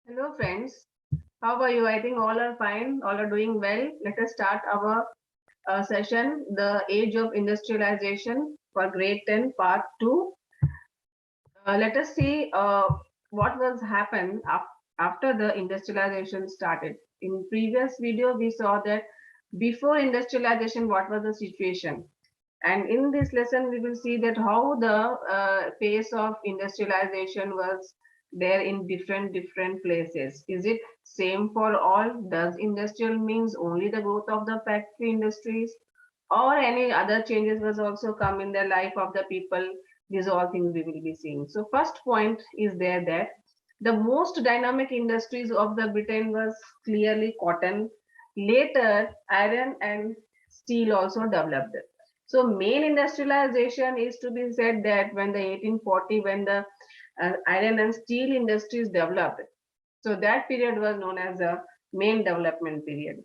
Hello, friends. How are you? I think all are fine, all are doing well. Let us start our session, The Age of Industrialization for Grade 10, Part 2. Let us see what was happened after the industrialization started. In previous video, we saw that before industrialization, what was the situation? And in this lesson, we will see that how the pace of industrialization was there in different places. Is it same for all? Does industrial means only the growth of the factory industries, or any other changes was also come in the life of the people? These are all things we will be seeing. So first point is there that the most dynamic industries of the Britain was clearly cotton. Later, iron and steel also developed. So main industrialization is to be said that when the 1840, when the iron and steel industries developed, so that period was known as the main development period.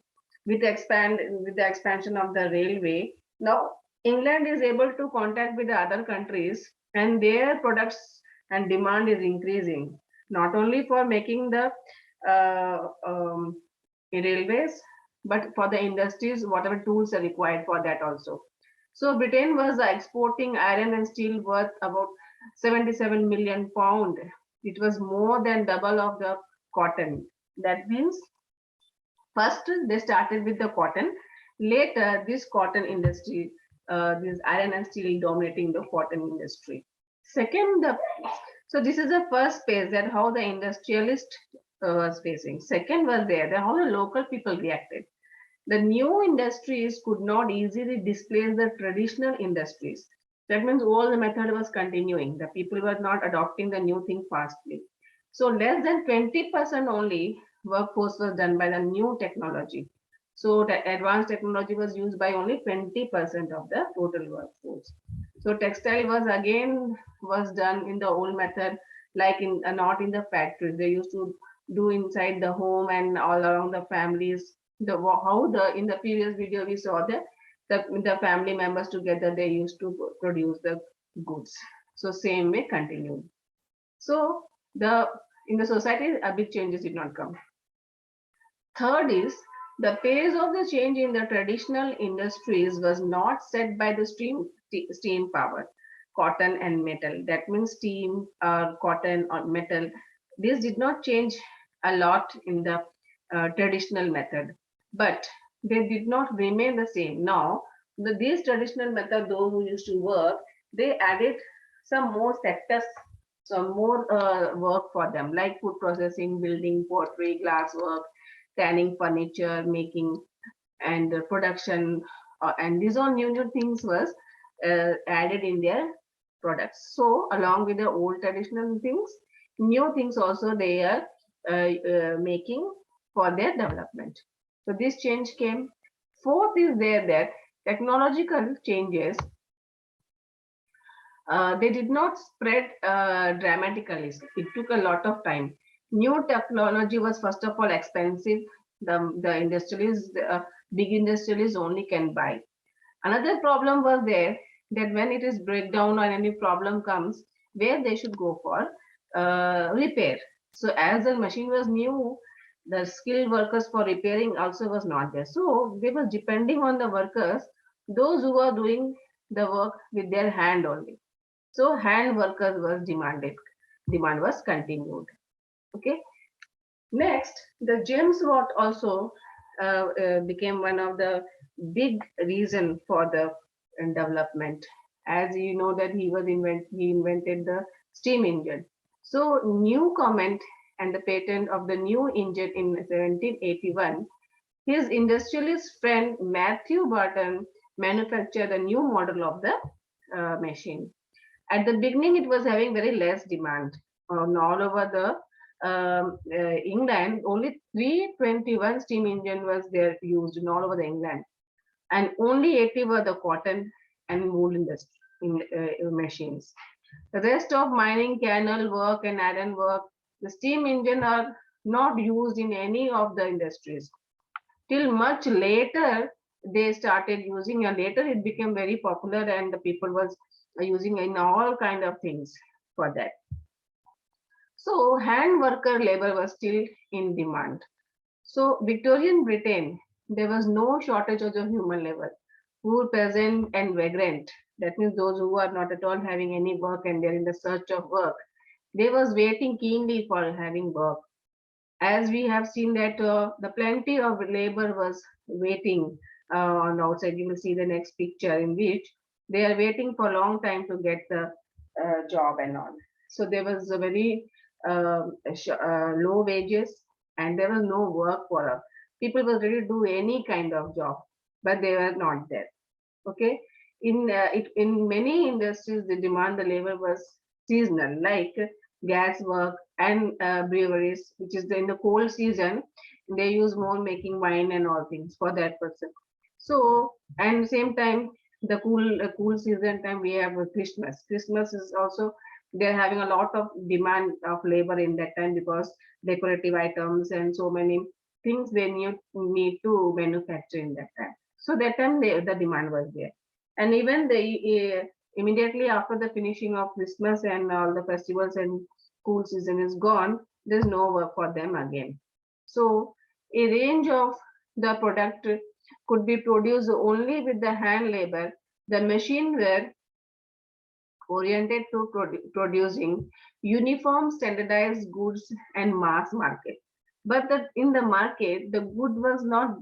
With the expansion of the railway, now England is able to contact with the other countries, and their products and demand is increasing. Not only for making the uh, um, railways, but for the industries, whatever tools are required for that also. So Britain was exporting iron and steel worth about 77 million pound. It was more than double of the cotton. That means first they started with the cotton. Later, this cotton industry, this iron and steel dominating the cotton industry. Second, so this is the first phase that how the industrialist was facing. Second was there that how the local people reacted. The new industries could not easily displace the traditional industries. That means all the method was continuing. The people were not adopting the new thing fastly. So less than 20% only workforce was done by the new technology. So the advanced technology was used by only 20% of the total workforce. So textile was again was done in the old method, like in not in the factories. They used to do inside the home and all around the families. The how the in the previous video we saw that the family members together they used to produce the goods. So same way continued. So the in the society a big changes did not come. Third is the pace of the change in the traditional industries was not set by the steam power, cotton and metal. That means steam, cotton or metal. This did not change a lot in the traditional method, but they did not remain the same. Now, these traditional method, those who used to work, they added some more sectors, some more work for them, like food processing, building, pottery, glass work, tanning, furniture making, and production, and these all new things was added in their products. So along with the old traditional things, new things also they are making for their development. So this change came. Fourth is there that technological changes they did not spread dramatically. It took a lot of time. New technology was first of all expensive. The industrialists, big industrialists only can buy. Another problem was there that when it is breakdown or any problem comes, where they should go for repair. So as the machine was new, the skilled workers for repairing also was not there. So they were depending on the workers, those who were doing the work with their hand only. So hand workers was demanded. Demand was continued. Okay. Next, the James Watt also became one of the big reason for the development. As you know that he invented the steam engine. So new comment and the patent of the new engine in 1781, his industrialist friend Matthew Barton manufactured a new model of the machine. At the beginning, it was having very less demand all over the England. Only 321 steam engine was there used in all over the England, and only 80 were the cotton and wool industry machines. The rest of mining, canal work, and iron work, the steam engine are not used in any of the industries. Till much later, they started using, and later it became very popular, and the people was using in all kind of things for that. So hand worker labor was still in demand. So Victorian Britain, there was no shortage of the human labor. Poor, peasant, and vagrant. That means those who are not at all having any work and they're in the search of work. They was waiting keenly for having work. As we have seen that the plenty of labor was waiting on outside. You will see the next picture in which they are waiting for a long time to get the job and all. So there was a very low wages and there was no work for people were ready to do any kind of job, but they were not there. Okay, in many industries, the demand the labor was seasonal, like gas work and breweries, which is in the cold season, they use more making wine and all things for that person. So, and same time, the cool season time we have Christmas. Christmas is also they're having a lot of demand of labor in that time because decorative items and so many things they need to manufacture in that time. So that time the demand was there. And even immediately after the finishing of Christmas and all the festivals and school season is gone, there's no work for them again. So a range of the product could be produced only with the hand labor. The machine were oriented to producing uniform standardized goods and mass market. But in the market, the good was not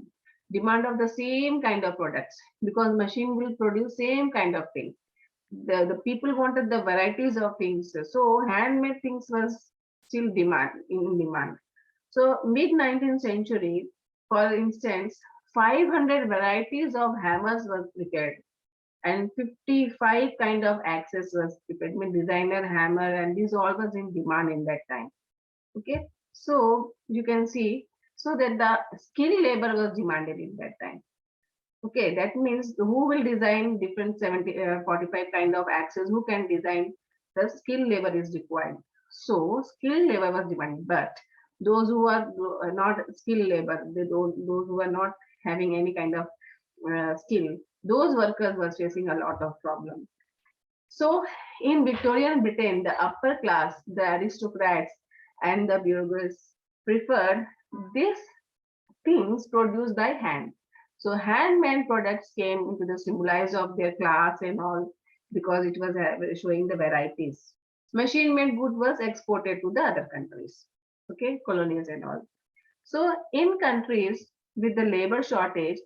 demand of the same kind of products because machine will produce same kind of thing. The people wanted the varieties of things. So handmade things was still in demand. So mid 19th century, for instance, 500 varieties of hammers were prepared and 55 kind of axes was prepared. I mean, designer hammer and these all was in demand in that time. Okay, so you can see so that the skill labor was demanded in that time. Okay, that means who will design different 45 kind of axes, who can design, the skill labor is required. So skill labor was demanded, but those who are not skill labor, those who are not having any kind of skill, those workers were facing a lot of problems. So in Victorian Britain, the upper class, the aristocrats and the bureaucrats preferred these things produced by hand. So handmade products came into the symbolize of their class and all because it was showing the varieties. Machine made good was exported to the other countries, okay, colonies and all. So in countries with the labor shortage,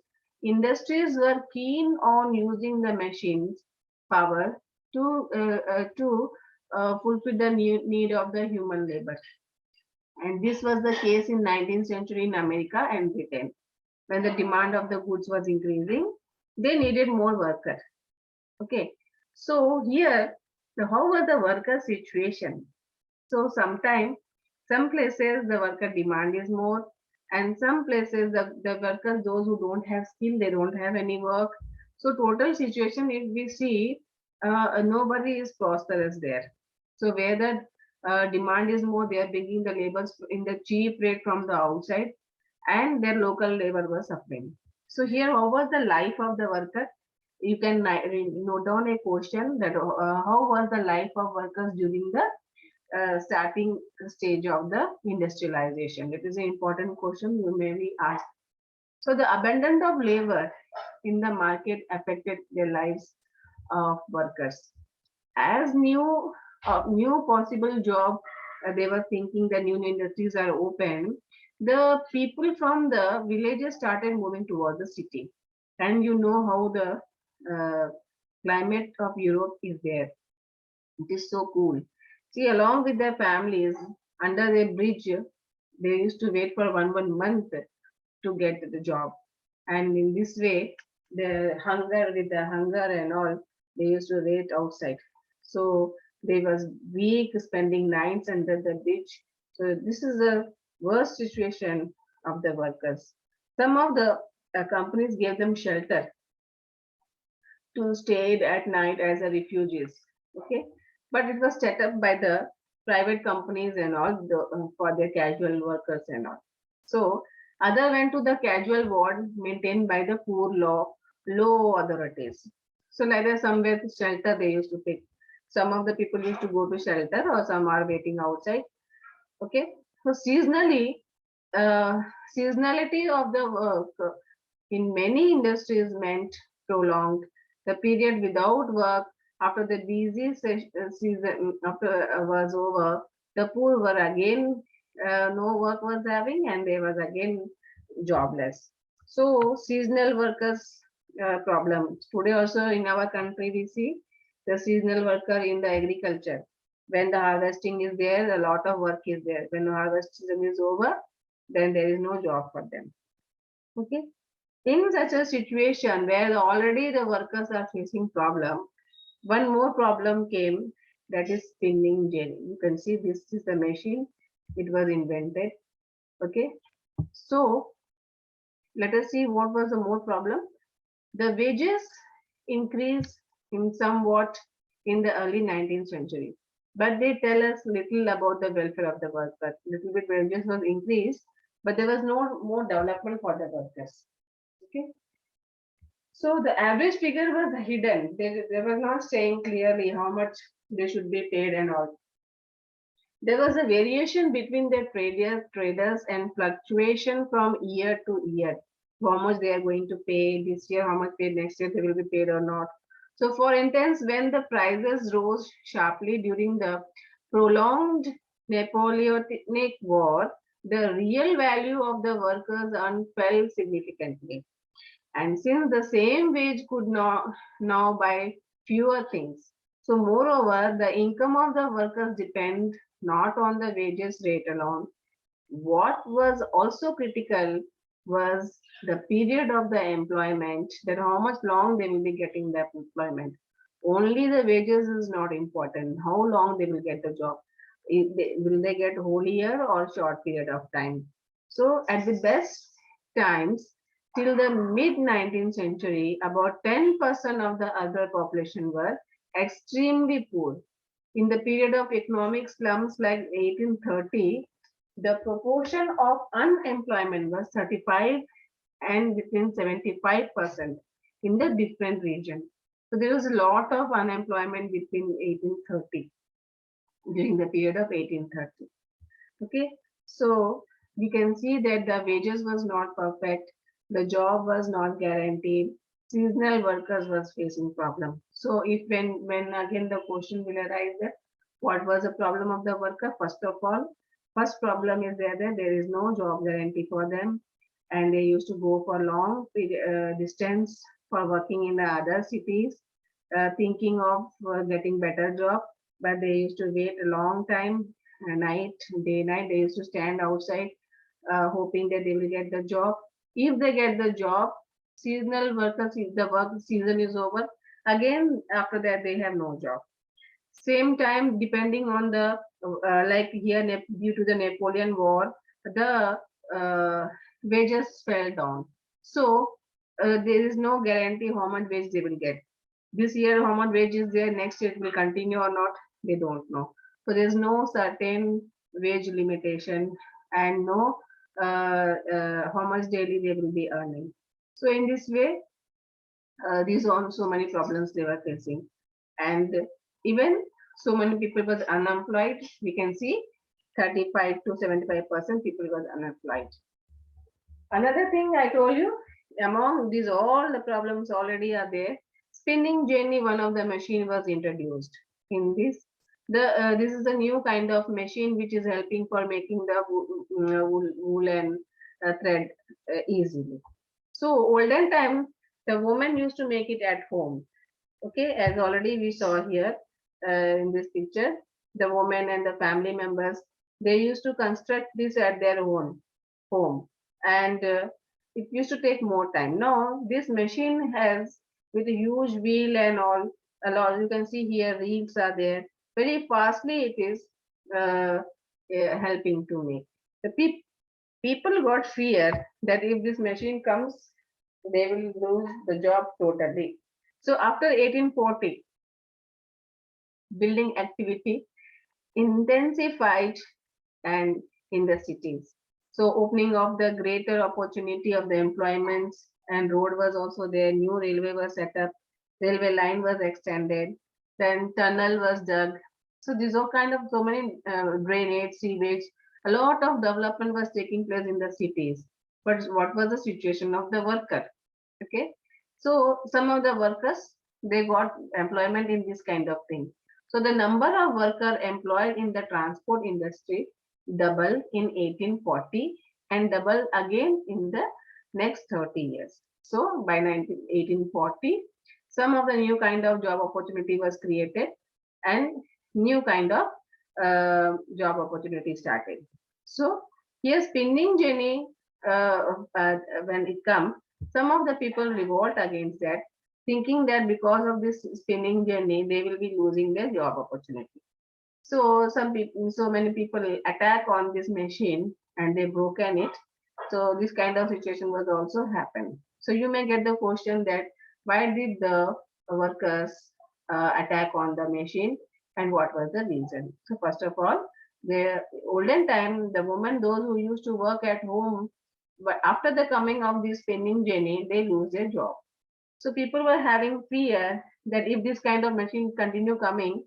industries were keen on using the machines power to fulfill the need of the human labor. And this was the case in 19th century in America and Britain. When the demand of the goods was increasing, they needed more workers. Okay. So here, how was the worker situation? So sometimes, some places the worker demand is more, and some places the workers, those who don't have skill, they don't have any work. So total situation, if we see, nobody is prosperous there. So where the demand is more, they are bringing the labors in the cheap rate from the outside, and their local labor was suffering. So here, how was the life of the worker? You can note down a question that how was the life of workers during the starting stage of the industrialization? It is an important question you may be asked. So the abundance of labor in the market affected the lives of workers. As new possible job, they were thinking the new industries are open. The people from the villages started moving towards the city, and you know how the climate of Europe is there. It is so cool. See, along with their families under a bridge, they used to wait for one month to get the job. And in this way, the hunger and all, they used to wait outside. So they was weak spending nights under the bridge. So this is the worst situation of the workers. Some of the companies gave them shelter to stay at night as a refugees. Okay, but it was set up by the private companies and all for their casual workers and all. So other went to the casual ward maintained by the poor low authorities. So like there's somewhere shelter they used to pick. Some of the people used to go to shelter or some are waiting outside. Okay, so seasonality of the work in many industries meant prolonged. The period without work after the busy season was over, the poor were again no work was having, and they was again jobless. So seasonal workers problem today also in our country we see the seasonal worker in the agriculture. When the harvesting is there, a lot of work is there. When the harvest season is over, then there is no job for them. Okay. In such a situation where already the workers are facing problem, one more problem came, that is spinning jenny. You can see this is the machine. It was invented. Okay. So let us see what was the more problem. The wages increased in somewhat in the early 19th century, but they tell us little about the welfare of the worker. Little bit wages was increased, but there was no more development for the workers. Okay. So the average figure was hidden. They were not saying clearly how much they should be paid and all. There was a variation between the traders and fluctuation from year to year. How much they are going to pay this year, how much paid next year, they will be paid or not. So for instance, when the prices rose sharply during the prolonged Napoleonic War, the real value of the workers earned fell significantly. And since the same wage could now buy fewer things, so moreover, the income of the workers depend not on the wages rate alone. What was also critical was the period of the employment, that how much long they will be getting that employment. Only the wages is not important. How long they will get the job. Will they get whole year or short period of time? So at the best times, till the mid 19th century, about 10% of the other population were extremely poor. In the period of economic slums like 1830, the proportion of unemployment was 35 and between 75% in the different regions. So there was a lot of unemployment between 1830, during the period of 1830. Okay, so we can see that the wages was not perfect, the job was not guaranteed, seasonal workers was facing problem. So if when again the question will arise that what was the problem of the worker, first problem is that there is no job guarantee for them, and they used to go for long distance for working in the other cities, thinking of getting better job, but they used to wait a long time, night, day, night. They used to stand outside, hoping that they will get the job. If they get the job, seasonal workers, if the work season is over, again after that they have no job. Same time, depending on the like here due to the Napoleon War, the wages fell down. So there is no guarantee how much wage they will get. This year, how much wage is there? Next year it will continue or not? They don't know. So there is no certain wage limitation and no how much daily they will be earning. So in this way, these are so many problems they were facing, and even so many people was unemployed. We can see 35 to 75% people was unemployed. Another thing I told you, among these all the problems already are there. Spinning jenny, one of the machine was introduced in this. This is a new kind of machine which is helping for making the woolen thread easily. So olden time, the woman used to make it at home. Okay, as already we saw here in this picture, the woman and the family members, they used to construct this at their own home, and it used to take more time. Now this machine has, with a huge wheel and all, a lot, you can see here reels are there. Very fastly it is uh, helping to make. The people got fear that if this machine comes, they will lose the job totally. So after 1840, building activity intensified and in the cities. So opening of the greater opportunity of the employments, and road was also there, new railway was set up, railway line was extended, then tunnel was dug. So these are kind of so many drainage, sewage. A lot of development was taking place in the cities. But what was the situation of the worker? Okay. So some of the workers, they got employment in this kind of thing. So the number of workers employed in the transport industry doubled in 1840 and doubled again in the next 30 years. So by 1840, some of the new kind of job opportunity was created and new kind of job opportunity started. So here spinning jenny, when it comes, some of the people revolt against that, thinking that because of this spinning journey, they will be losing their job opportunity. So so many people attack on this machine and they broken it. So this kind of situation was also happened. So you may get the question that why did the workers attack on the machine and what was the reason? So first of all, the olden time, the women, those who used to work at home, but after the coming of this spinning jenny, they lose their job. So people were having fear that if this kind of machine continue coming,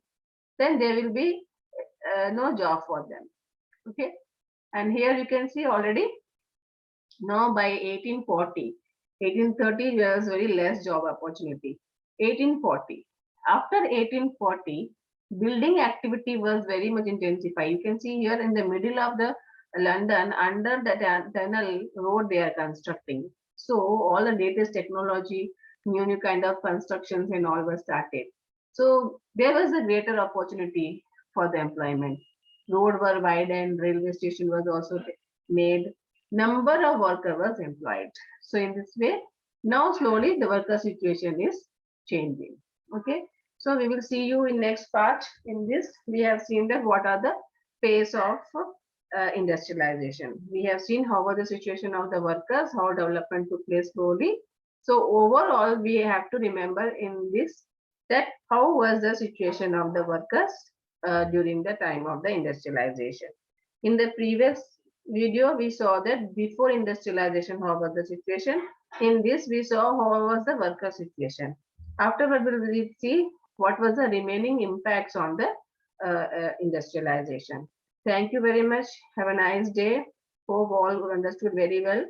then there will be no job for them. Okay, and here you can see already now by 1840, 1830 years very less job opportunity. 1840. After 1840, building activity was very much intensified. You can see here in the middle of the London, under the tunnel road they are constructing. So all the latest technology, new kind of constructions and all were started. So there was a greater opportunity for the employment. Road were widened, railway station was also made, number of workers was employed. So in this way, now slowly the worker situation is changing. Okay. So we will see you in next part. In this, we have seen that what are the phase of industrialization. We have seen how was the situation of the workers, how development took place slowly. So overall, we have to remember in this that how was the situation of the workers during the time of the industrialization. In the previous video, we saw that before industrialization, how was the situation. In this, we saw how was the worker situation. Afterward, we will see what was the remaining impacts on the industrialization. Thank you very much. Have a nice day. Hope all understood very well.